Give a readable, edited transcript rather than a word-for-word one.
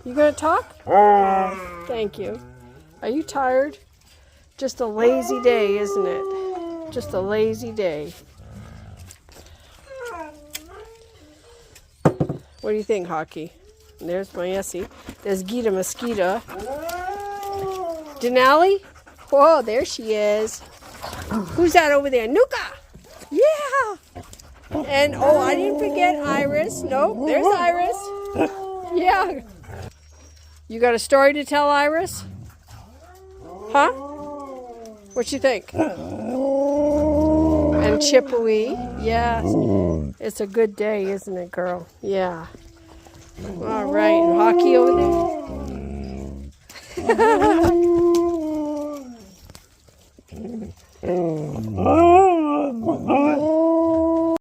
You gonna talk? Thank you. Are you tired? Just a lazy day, isn't it? Just a lazy day. What do you think, Hockey? And there's my Essie. There's Gita Mosquito. Denali? Whoa, there she is. Who's that over there? Nuka! Yeah! And, oh, I didn't forget Iris. Nope, there's Iris. Yeah. You got a story to tell, Iris? Huh? What you think? And Chippewy. Yeah. It's a good day, isn't it, girl? Yeah. All right. And Hockey over there?